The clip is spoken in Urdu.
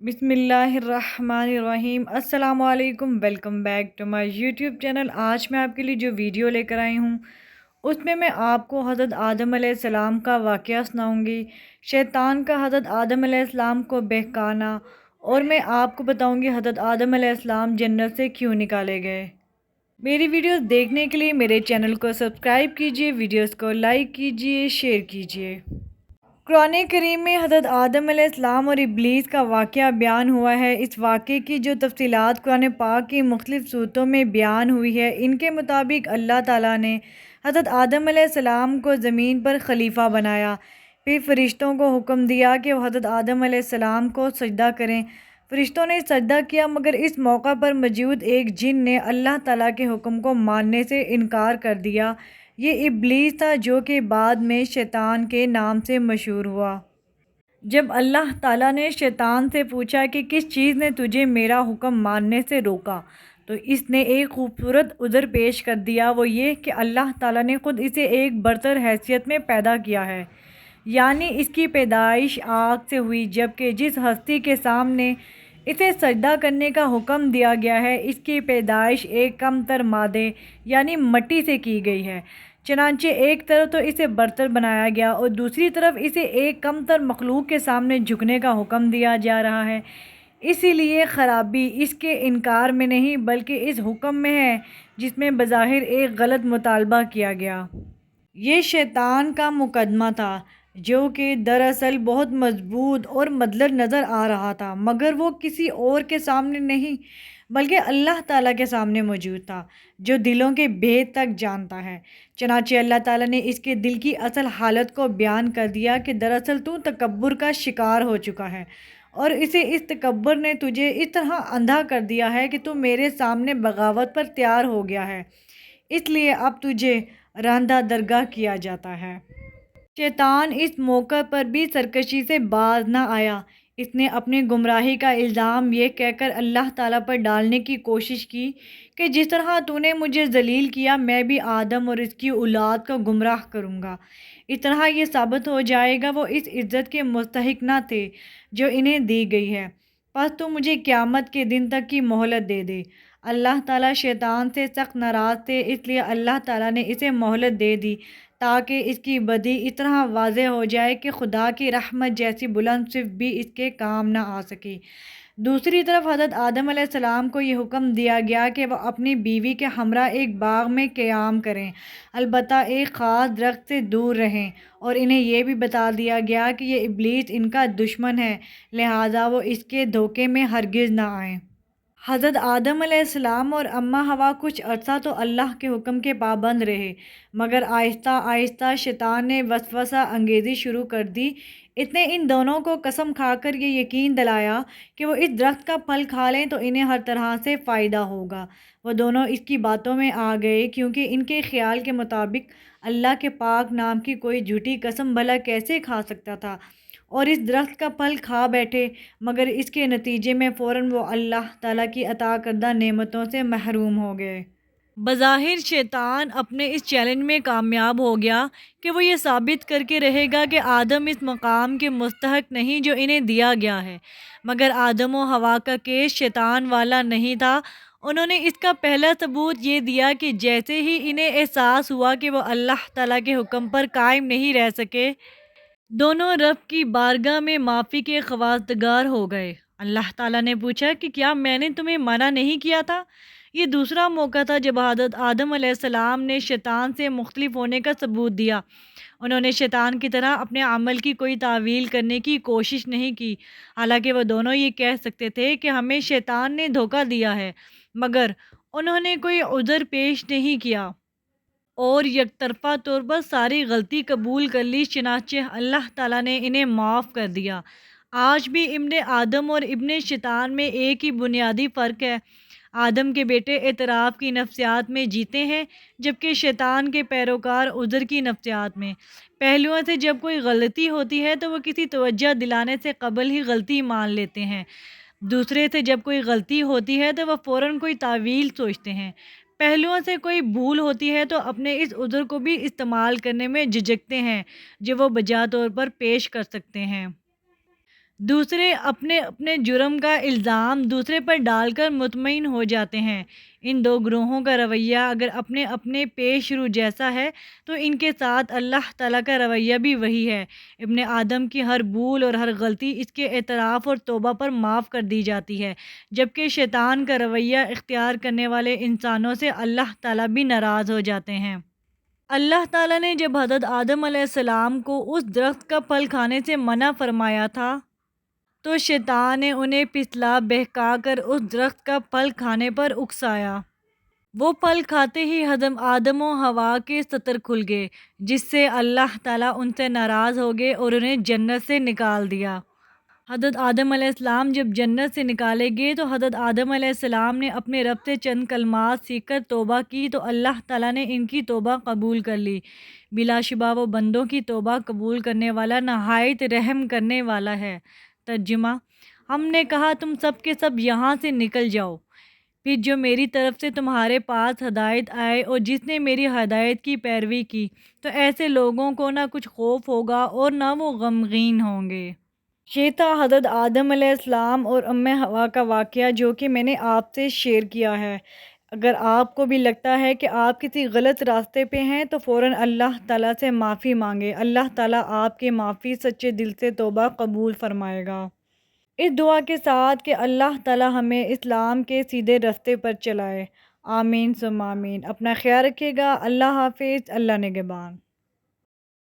بسم اللہ الرحمن الرحیم۔ السلام علیکم، welcome back to my YouTube channel. آج میں آپ کے لیے جو ویڈیو لے کر آئی ہوں اس میں آپ کو حضرت آدم علیہ السلام کا واقعہ سناؤں گی، شیطان کا حضرت آدم علیہ السلام کو بہکانا، اور میں آپ کو بتاؤں گی حضرت آدم علیہ السلام جنت سے کیوں نکالے گئے۔ میری ویڈیوز دیکھنے کے لیے میرے چینل کو سبسکرائب کیجیے، ویڈیوز کو لائک کیجیے، شیئر کیجیے۔ قرآن کریم میں حضرت آدم علیہ السلام اور ابلیس کا واقعہ بیان ہوا ہے۔ اس واقعے کی جو تفصیلات قرآن پاک کی مختلف صورتوں میں بیان ہوئی ہے، ان کے مطابق اللہ تعالیٰ نے حضرت آدم علیہ السلام کو زمین پر خلیفہ بنایا، پھر فرشتوں کو حکم دیا کہ وہ حضرت آدم علیہ السلام کو سجدہ کریں۔ فرشتوں نے سجدہ کیا، مگر اس موقع پر موجود ایک جن نے اللہ تعالیٰ کے حکم کو ماننے سے انکار کر دیا۔ یہ ابلیس تھا، جو کہ بعد میں شیطان کے نام سے مشہور ہوا۔ جب اللہ تعالیٰ نے شیطان سے پوچھا کہ کس چیز نے تجھے میرا حکم ماننے سے روکا، تو اس نے ایک خوبصورت عذر پیش کر دیا، وہ یہ کہ اللہ تعالیٰ نے خود اسے ایک برتر حیثیت میں پیدا کیا ہے، یعنی اس کی پیدائش آگ سے ہوئی، جبکہ جس ہستی کے سامنے اسے سجدہ کرنے کا حکم دیا گیا ہے، اس کی پیدائش ایک کم تر مادے یعنی مٹی سے کی گئی ہے۔ چنانچہ ایک طرف تو اسے برتر بنایا گیا اور دوسری طرف اسے ایک کم تر مخلوق کے سامنے جھکنے کا حکم دیا جا رہا ہے۔ اسی لیے خرابی اس کے انکار میں نہیں بلکہ اس حکم میں ہے جس میں بظاہر ایک غلط مطالبہ کیا گیا۔ یہ شیطان کا مقدمہ تھا، جو کہ دراصل بہت مضبوط اور مدلل نظر آ رہا تھا، مگر وہ کسی اور کے سامنے نہیں بلکہ اللہ تعالیٰ کے سامنے موجود تھا، جو دلوں کے بھید تک جانتا ہے۔ چنانچہ اللہ تعالیٰ نے اس کے دل کی اصل حالت کو بیان کر دیا کہ دراصل تو تکبر کا شکار ہو چکا ہے، اور اس تکبر نے تجھے اس طرح اندھا کر دیا ہے کہ تو میرے سامنے بغاوت پر تیار ہو گیا ہے، اس لیے اب تجھے راندہ درگاہ کیا جاتا ہے۔ شیطان اس موقع پر بھی سرکشی سے باز نہ آیا۔ اس نے اپنی گمراہی کا الزام یہ کہہ کر اللہ تعالیٰ پر ڈالنے کی کوشش کی کہ جس طرح تو نے مجھے ذلیل کیا، میں بھی آدم اور اس کی اولاد کو گمراہ کروں گا۔ اس طرح یہ ثابت ہو جائے گا وہ اس عزت کے مستحق نہ تھے جو انہیں دی گئی ہے، پس تو مجھے قیامت کے دن تک کی مہلت دے دے۔ اللہ تعالیٰ شیطان سے سخت ناراض تھے، اس لیے اللہ تعالیٰ نے اسے مہلت دے دی تاکہ اس کی بدی اس طرح واضح ہو جائے کہ خدا کی رحمت جیسی بلند صفت بھی اس کے کام نہ آ سکی۔ دوسری طرف حضرت آدم علیہ السلام کو یہ حکم دیا گیا کہ وہ اپنی بیوی کے ہمراہ ایک باغ میں قیام کریں، البتہ ایک خاص درخت سے دور رہیں، اور انہیں یہ بھی بتا دیا گیا کہ یہ ابلیس ان کا دشمن ہے، لہٰذا وہ اس کے دھوکے میں ہرگز نہ آئیں۔ حضرت آدم علیہ السلام اور اماں حوا کچھ عرصہ تو اللہ کے حکم کے پابند رہے، مگر آہستہ آہستہ شیطان نے وسوسہ انگیزی شروع کر دی۔ اس نے ان دونوں کو قسم کھا کر یہ یقین دلایا کہ وہ اس درخت کا پھل کھا لیں تو انہیں ہر طرح سے فائدہ ہوگا۔ وہ دونوں اس کی باتوں میں آ گئے، کیونکہ ان کے خیال کے مطابق اللہ کے پاک نام کی کوئی جھوٹی قسم بھلا کیسے کھا سکتا تھا، اور اس درخت کا پھل کھا بیٹھے، مگر اس کے نتیجے میں فوراً وہ اللہ تعالیٰ کی عطا کردہ نعمتوں سے محروم ہو گئے۔ بظاہر شیطان اپنے اس چیلنج میں کامیاب ہو گیا کہ وہ یہ ثابت کر کے رہے گا کہ آدم اس مقام کے مستحق نہیں جو انہیں دیا گیا ہے، مگر آدم و حوا کا کیس شیطان والا نہیں تھا۔ انہوں نے اس کا پہلا ثبوت یہ دیا کہ جیسے ہی انہیں احساس ہوا کہ وہ اللہ تعالیٰ کے حکم پر قائم نہیں رہ سکے، دونوں رب کی بارگاہ میں معافی کے خواستگار ہو گئے۔ اللہ تعالیٰ نے پوچھا کہ کیا میں نے تمہیں منع نہیں کیا تھا؟ یہ دوسرا موقع تھا جب حضرت آدم علیہ السلام نے شیطان سے مختلف ہونے کا ثبوت دیا۔ انہوں نے شیطان کی طرح اپنے عمل کی کوئی تعویل کرنے کی کوشش نہیں کی، حالانکہ وہ دونوں یہ کہہ سکتے تھے کہ ہمیں شیطان نے دھوکہ دیا ہے، مگر انہوں نے کوئی عذر پیش نہیں کیا اور یک طرفہ طور پر ساری غلطی قبول کر لی۔ چنانچہ اللہ تعالیٰ نے انہیں معاف کر دیا۔ آج بھی ابن آدم اور ابن شیطان میں ایک ہی بنیادی فرق ہے۔ آدم کے بیٹے اعتراف کی نفسیات میں جیتے ہیں، جبکہ شیطان کے پیروکار عذر کی نفسیات میں۔ پہلوؤں سے جب کوئی غلطی ہوتی ہے تو وہ کسی توجہ دلانے سے قبل ہی غلطی مان لیتے ہیں، دوسرے سے جب کوئی غلطی ہوتی ہے تو وہ فوراً کوئی تعویل سوچتے ہیں۔ پہلوؤں سے کوئی بھول ہوتی ہے تو اپنے اس عذر کو بھی استعمال کرنے میں جھجکتے ہیں جو وہ بجا طور پر پیش کر سکتے ہیں۔ دوسرے اپنے اپنے جرم کا الزام دوسرے پر ڈال کر مطمئن ہو جاتے ہیں۔ ان دو گروہوں کا رویہ اگر اپنے اپنے پیش رو جیسا ہے تو ان کے ساتھ اللہ تعالیٰ کا رویہ بھی وہی ہے۔ ابن آدم کی ہر بھول اور ہر غلطی اس کے اعتراف اور توبہ پر معاف کر دی جاتی ہے، جبکہ شیطان کا رویہ اختیار کرنے والے انسانوں سے اللہ تعالیٰ بھی ناراض ہو جاتے ہیں۔ اللہ تعالیٰ نے جب حضرت آدم علیہ السلام کو اس درخت کا پھل کھانے سے منع فرمایا تھا تو شیطان نے انہیں پھسلا بہکا کر اس درخت کا پھل کھانے پر اکسایا۔ وہ پھل کھاتے ہی حضرت آدم و حوا کے سطر کھل گئے، جس سے اللہ تعالیٰ ان سے ناراض ہو گئے اور انہیں جنت سے نکال دیا۔ حضرت آدم علیہ السلام جب جنت سے نکالے گئے تو حضرت آدم علیہ السلام نے اپنے رب سے چند کلمات سیکھ کر توبہ کی تو اللہ تعالیٰ نے ان کی توبہ قبول کر لی۔ بلا شبہ وہ بندوں کی توبہ قبول کرنے والا نہایت رحم کرنے والا ہے۔ ترجمہ: ہم نے کہا تم سب کے سب یہاں سے نکل جاؤ، پھر جو میری طرف سے تمہارے پاس ہدایت آئے اور جس نے میری ہدایت کی پیروی کی تو ایسے لوگوں کو نہ کچھ خوف ہوگا اور نہ وہ غمگین ہوں گے۔ یہ تھا حضرت آدم علیہ السلام اور حوا کا واقعہ جو کہ میں نے آپ سے شیئر کیا ہے۔ اگر آپ کو بھی لگتا ہے کہ آپ کسی غلط راستے پہ ہیں تو فوراً اللہ تعالیٰ سے معافی مانگے۔ اللہ تعالیٰ آپ کی معافی سچے دل سے توبہ قبول فرمائے گا۔ اس دعا کے ساتھ کہ اللہ تعالیٰ ہمیں اسلام کے سیدھے راستے پر چلائے۔ آمین ثم آمین۔ اپنا خیال رکھیے گا۔ اللہ حافظ۔ اللہ نگہبان۔